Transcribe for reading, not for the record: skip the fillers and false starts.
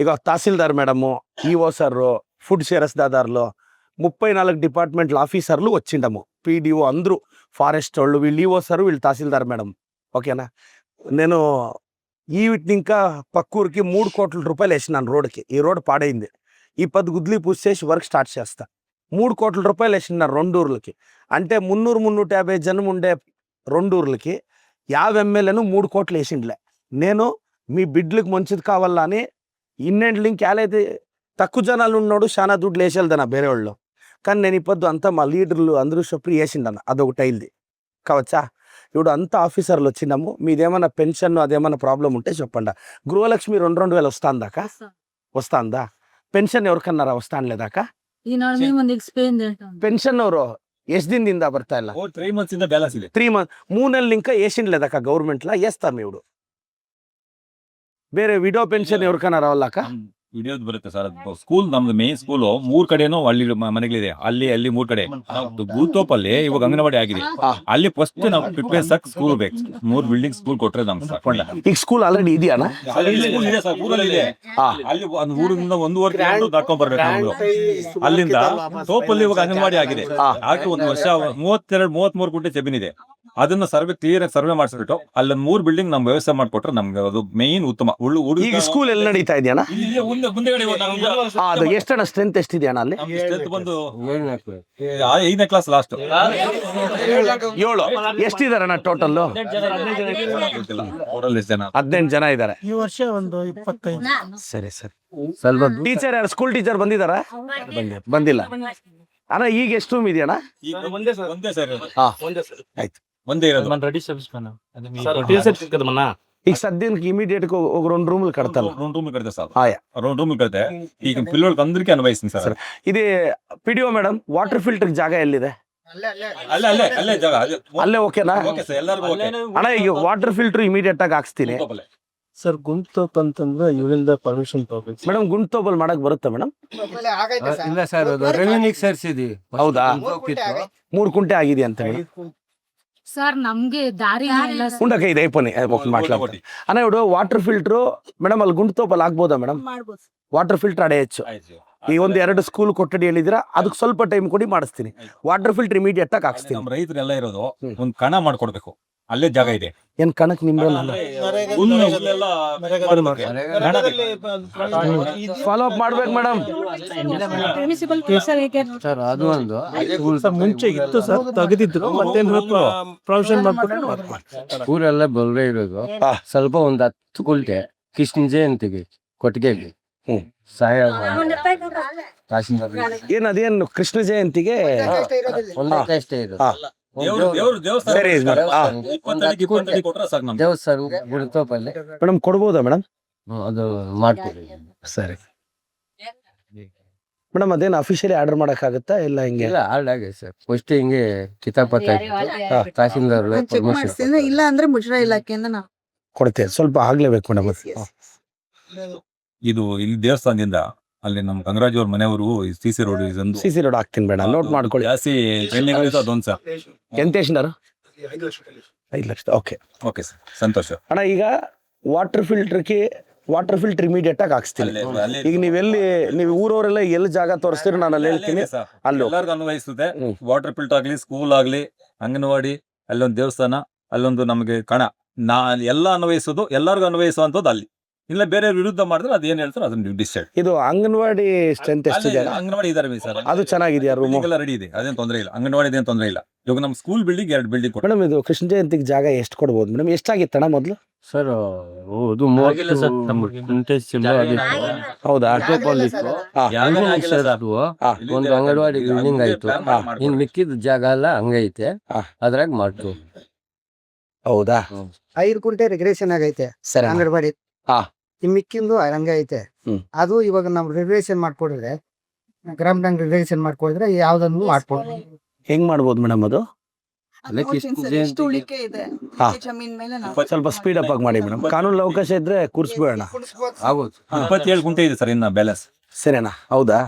ఇక తహసీల్దార్ madam, EO sir, food సేరస్దాదారులు, 34 డిపార్ట్మెంట్ల ఆఫీసర్లు వచ్చిండము. PDO అందరూ, ఫారెస్ట్ వాళ్ళు, వీళ్ళు ఈఓ సారు, వీళ్ళు తహసీల్దార్ మేడం. ఓకేనా? నేను వీటిని ఇంకా పక్కూరికి 3 కోట్ల రూపాయలు వేసినాను రోడ్డుకి. ఈ రోడ్డు పాడైంది. ఈ 10 గుద్లీ పూసి చేసి వర్క్ స్టార్ట్ చేస్తా. 3 కోట్ల రూపాయలు వేసినారు 2 ఊర్లకి. అంటే 300-350 జనం ఉండే 2 ఊర్లకి 50 ఎమ్మెల్యేను 3 కోట్లు వేసిండ్లే. నేను మీ బిడ్లకు మంచిది కావాలా అని ఇన్నెండ్లు ఇంకేలైతే తక్కువ జనాలు ఉన్నాడు చాలా దుడ్లు వేసేదన్న ಬೇರೆ వాళ్ళు. కానీ నేను ఇప్పుడు అంతా మా లీడర్లు అందరూ చెప్పి వేసిండన్న. అదొకటి అయింది కావచ్చా? ఇప్పుడు అంతా ఆఫీసర్లు వచ్చినాము. మీదేమన్నా పెన్షన్ అదేమన్నా ప్రాబ్లం ఉంటే చెప్పండి. గృహలక్ష్మి 2,000 వస్తాందాకా? వస్తాందా? పెన్షన్ ఎవరికన్నారా వస్తాన్లేదాకా? పెన్షన్ ಅವರು ಎಷ್ಟು ದಿನದಿಂದ ಬರ್ತಾ ಇಲ್ಲ? 3 months ಇಂದ ಬ್ಯಾಲೆನ್ಸ್ ಇದೆ. 3 ಮಂತ್ 3 నెలలు ఇంకా వేసిండ్లేదాకా గవర్నమెంట్లా? వేస్తాం ఇప్పుడు. ಬೇರೆ ವಿಡೋ ಪೆನ್ಷನ್ ఎవరికన్నా రావాలಕ್ಕ? ವಿಡಿಯೋದ್ ಬರುತ್ತೆ ಸರ್. ಸ್ಕೂಲ್ ನಮ್ದು ಮೇನ್ ಸ್ಕೂಲ್ 3 ಕಡೆನೂ ಹಳ್ಳಿ ಮನೆಗಳಿದೆ. ಅಲ್ಲಿ 3 ಕಡೆ ಗೂತೋಪಲ್ಲಿ ಇವಾಗ ಅಂಗನವಾಡಿ ಆಗಿದೆ. ಅಲ್ಲಿ ಫಸ್ಟ್ ನಾವು ಪ್ರಿಪೇರ್ಸ್ ಆಗಿ ಸ್ಕೂಲ್ ಬೇಕು. 3 ಬಿಲ್ಡಿಂಗ್ ಸ್ಕೂಲ್ ಕೊಟ್ರೆ ನಮ್ಗೆ ಸಾಕೊಂಡ. ಈಗ ಸ್ಕೂಲ್ ಆಲ್ರೆಡಿ ಇದೆಯಾನ? ಸ್ಕೂಲ್ ಇದೆ ಸರ್, ಊರಲ್ಲಿ ಇದೆ. ಅಲ್ಲಿ ಒಂದು ಊರಿಂದ 1.5 ಕಿಲೋಮೀಟರ್ ದಾಟ್ಕೊಂಡ್ ಬರ್ಬೇಕು ನಾವು. ಅಲ್ಲಿಂದ ತೋಪಲ್ಲಿ ಇವಾಗ ಅಂಗನವಾಡಿ ಆಗಿದೆ. ಆಗಿ 1 ವರ್ಷ 32-33 ಗುಂಟೆ ಜಮೀನಿದೆ. ಅದನ್ನ ಕ್ಲಿಯರ್ ಆಗಿ ಸರ್ವೆ ಮಾಡಿಸ್ಬಿಟ್ಟು ಅಲ್ಲಿ 3 ಬಿಲ್ಡಿಂಗ್ ನಮ್ ವ್ಯವಸ್ಥೆ ಮಾಡ್ಕೊಟ್ರೆ ನಮ್ಗೆ ಅದು ಮೇನ್ ಉತ್ತಮ. ಈಗ ಸ್ಕೂಲ್ ಎಲ್ಲಿ ನಡೀತಾ ಇದೆಯಾ? ಅದು ಎಷ್ಟಣ್ಣ ಸ್ಟ್ರೆಂತ್ ಎಷ್ಟಿದೆಯಣ್ಣ ಅಲ್ಲಿ? ಬಂದು 5ನೇ ಕ್ಲಾಸ್ ಲಾಸ್ಟ್ 7. ಎಷ್ಟಿದಾರಣ್ಣ ಟೋಟಲ್? 18 ಜನ ಇದಾರೆ. ಈ ವರ್ಷ ಒಂದು 25. ಸರಿ ಸರಿ. ಸ್ವಲ್ಪ ಟೀಚರ್ ಯಾರು ಸ್ಕೂಲ್ ಟೀಚರ್ ಬಂದಿದಾರ? ಬಂದಿಲ್ಲ ಅಣ್ಣ. ಈಗ ಎಷ್ಟು ರೂಮ್ ಇದೆಯಣ್ಣ? ಆಯ್ತು, ಒಂದೇ ಇರೋದು. ಈಗ ಸದ್ಯಕ್ಕೆ ಇಮಿಡಿಯೇಟ್ ఒక 2 రూములు కడతాను. 2 రూములు కడితే సార్. 2 రూములు కడితే ಈಗ పిల్లలకి అందరికీ అన్వయిస్తుంది సార్. ఇది పిడిఓ మేడం, వాటర్ ఫిల్టర్ ಜಾಗ ಎಲ್ಲಿದೆ? ಅಲ್ಲೇ ಜಾಗ ಅಲ್ಲೇ ಓಕೆನಾ? ಓಕೆ ಸರ್, ಎಲ್ಲರಿಗೂ ಓಕೆ ಅಣ್ಣ. ಈಗ ವಾಟರ್ ಫಿಲ್ಟರ್ ಇಮಿಡಿಯೇಟ್ ಆಗಿ ಹಾಕ್ಸ್ತೀನಿ. ಸರ್ ಗುಂತೋಪ್ ಅಂತಂದ್ರೆ ಇವರಿಂದ ಪರ್ಮಿಷನ್ ತಗೋಬೇಕು ಮೇಡಮ್. ಗುಂಟೋಬಲ್ ಮಾಡಕ್ ಬರುತ್ತಾ ಮೇಡಮ್? ಇಲ್ಲ ಸರ್, ಅದು ರೆವಿನ್ಯೂ ಸೇರಿಸಿದ್ವಿ. ಹೌದಾ? 3 ಕುಂಟೆ ಆಗಿದೆ ಅಂತ ಹೇಳಿ ಸರ್. ನಮ್ಗೆ ದಾರಿ ఉండక ఇది అయిపోయి మాట్లాడుతుంది అన్న. ఇప్పుడు వాటర్ ఫిల్టర్ మేడం ಅಲ್ಲಿ ಗುಂಟೋಪಲ್ ಆಗ್ಬೋದಾ ಮೇಡಮ್? Water filter ಅಡೆಯచ్చు. ಈ 1-2 ಸ್ಕೂಲ್ ಕೊಠಡಿ ಹೇಳಿದಿರಾ, ಅದಕ್ಕೆ ಸ್ವಲ್ಪ ಟೈಮ್ ಕೊಡಿ ಮಾಡಿಸ್ತೀನಿ. ವಾಟರ್ ಫಿಲ್ಟರ್ ಇಮಿಡಿಯೇಟ್ ಆಗಿ ಹಾಕ್ಸ್ತೀನಿ. ನಮ್ಮ ರೈತರೆಲ್ಲ ಇರೋದು ಒಂದು ಕಣ ಮಾಡ್ಕೊಡ್ಬೇಕು. ಅಲ್ಲೇ ಜಾಗ ಇದೆ. ಏನ್ ಕಣಕ್ ನಿಮ್ಗೆ ಫಾಲೋ ಅಪ್ ಮಾಡ್ಬೇಕು ಮೇಡಮ್. ಸರ್ ಅದು ಒಂದು ಮುಂಚೆ ಇತ್ತು ಸರ್, ತೆಗೆದಿದ್ರು. ಮತ್ತೆ ಪ್ರೊವಿಷನ್ ಮಾಡ್ಬಿಟ್ಟು ಊರೆಲ್ಲ ಬಲ್ರೆ ಇರೋದು. ಸ್ವಲ್ಪ ಒಂದು 10 ಕುಂಟೆ ಕೃಷ್ಣ ಜಯಂತಿಗೆ ಕೊಟ್ಟಿಗೆ ಸಹಾಯ ಏನ್ ಅದೇನು ಕೃಷ್ಣ ಜಯಂತಿಗೆ ಅಷ್ಟೇ ಇರೋದು. ಸರಿ ದೇವಸ್ಥಾನ ಗುರುತೋಪಲ್ಲಿ ಮೇಡಮ್ ಕೊಡ್ಬೋದಾ ಮೇಡಮ್? ಅದು ಮಾಡ್ತೀವಿ. ಸರಿ ಮೇಡಮ್. ಅದೇನು ಅಫಿಷಿಯಲಿ ಆರ್ಡರ್ ಮಾಡಕ್ಕಾಗತ್ತಾ ಇಲ್ಲ ಹಿಂಗೆ? ಇಲ್ಲ ಆರ್ಡ್ ಆಗಿದೆ ಸರ್. ಫಸ್ಟ್ ಹಿಂಗೆ ಕಿತಾಪತ್ತ ತಹಸೀಲ್ದಾರ್ ಇಲ್ಲ ಅಂದ್ರೆ ಮುಜರಾ ಇಲಾಖೆಯಿಂದ ನಾವು ಕೊಡ್ತೇವೆ. ಸ್ವಲ್ಪ ಆಗ್ಲೇಬೇಕು ಮೇಡಮ್. ಇದು ಇಲ್ಲಿ ದೇವಸ್ಥಾನದಿಂದ ಅಲ್ಲಿ ನಮ್ಮ ಗಂಗರಾಜ್ ಅವ್ರ ಮನೆಯವರು CC ರೋಡ್ CC ರೋಡ್ ಹಾಕ್ತೀನಿ ಬೇಡ, ನೋಟ್ ಮಾಡ್ಕೊಳ್ಳಿ. ಜಾಸ್ತಿ ಟ್ರೈನಿಂಗ್ ಅದೊಂದು ಸರ್. ಎಂತ ಎಷ್ಟಿನಾರು? 5 ಲಕ್ಷ. ಓಕೆ ಓಕೆ ಸರ್, ಸಂತೋಷ ಅಣ್ಣ. ಈಗ ವಾಟರ್ ಫಿಲ್ಟರ್ ಇಮಿಡಿಯೇಟ್ ಆಗಿ ಹಾಕ್ಸ್ತೀನಿ. ಈಗ ನೀವು ಊರವರೆಲ್ಲ ಎಲ್ಲಿ ಜಾಗ ತೋರಿಸ್ತೀರಿ ನಾನು ಅಲ್ಲಿ ಹೇಳ್ತೀನಿ. ಅಲ್ಲಿ ಎಲ್ಲರಿಗೂ ಅನ್ವಯಿಸುತ್ತೆ. ವಾಟರ್ ಫಿಲ್ಟರ್ ಆಗ್ಲಿ, ಸ್ಕೂಲ್ ಆಗ್ಲಿ, ಅಂಗನವಾಡಿ, ಅಲ್ಲೊಂದು ದೇವಸ್ಥಾನ, ಅಲ್ಲೊಂದು ನಮಗೆ ಕಣ, ಎಲ್ಲ ಅನ್ವಯಿಸೋದು, ಎಲ್ಲರಿಗೂ ಅನ್ವಯಿಸುವಂತದ್ದು ಅಲ್ಲಿ. ಇಲ್ಲ ಬೇರೆ ವಿರುದ್ಧ ಮಾಡಿದ್ರೆ ಅದೇನ್ ಹೇಳ್ತಾರೆ ಅದನ್ನ ಡಿಸೈಡ್. ಇದು ಅಂಗನವಾಡಿ ಸ್ಟ್ರೆಂತ್ ಎಷ್ಟಿದೆ? ಅಂಗನವಾಡಿ ಇದಾರೆ ಸರ್. ಅದು ಚೆನ್ನಾಗಿದೆಯಾ? ರೂಮ್ ಎಲ್ಲ ರೆಡಿ ಇದೆ, ಅದೇನ್ ತೊಂದರೆ ಇಲ್ಲ. ಅಂಗನವಾಡಿ ಏನ್ ತೊಂದರೆ ಇಲ್ಲ. ಇವಾಗ ನಮ್ಮ ಸ್ಕೂಲ್ ಬಿಲ್ಡಿಂಗ್ 2 ಬಿಲ್ಡಿಂಗ್ ಕೊಟ್ಟು ಮೇಡಮ್. ಇದು ಕೃಷ್ಣ ಜಯಂತಿಗೆ ಜಾಗ ಎಷ್ಟು ಕೊಡ್ಬೋದು ಮೇಡಮ್? ಎಷ್ಟಾಗಿತ್ತಣ್ಣ ಮೊದಲು? ಸರ್ ಅದು 30 ಗುಂಟೆ ಹೌದಾ? ಒಂದು ಅಂಗನವಾಡಿ ಬಿಲ್ಡಿಂಗ್ ಆಯ್ತು. ಇನ್ ಮಿಕ್ಕಿದ ಜಾಗ ಎಲ್ಲ ಹಂಗೈತೆ, ಅದ್ರಾಗ ಮಾಡ್ತು. ಹೌದಾ? 5 ಕುಂಟೆ ರೆಗ್ಯುಲೇಷನ್ ಆಗೈತೆ ಸರಿ. ಅಂಗನವಾಡಿ. ಹಾ. ಈ ಮಿಕ್ಕಿಂದು ಹಂಗ ಐತೆ. ಅದು ಇವಾಗ ನಾವು ರೆಗ್ಯುಲೇಷನ್ ಮಾಡ್ಕೊಡಿದ್ರೆ, ಗ್ರಾಮ ಬ್ಯಾಂಕ್ ರೆಗ್ಯುಲೇಷನ್ ಮಾಡ್ಕೊಡಿದ್ರೆ ಯಾವ್ದನ್ನು ಮಾಡ್ಕೊಡ್ಬೋದು. ಹೆಂಗ್ ಮಾಡ್ಬೋದು ಮೇಡಮ್ ಅದು? ಸ್ವಲ್ಪ ಸ್ಪೀಡ್ ಅಪ್ ಆಗಿ ಮಾಡಿ ಮೇಡಮ್. ಕಾನೂನು ಅವಕಾಶ ಇದ್ರೆ ಕೂರ್ಸ್ಬೇಡ. 27 ಗುಂಟೆ ಇದೆ ಸರ್ ಇನ್ನ ಬ್ಯಾಲೆನ್ಸ್. ಸರಿನಾ? ಹೌದಾ?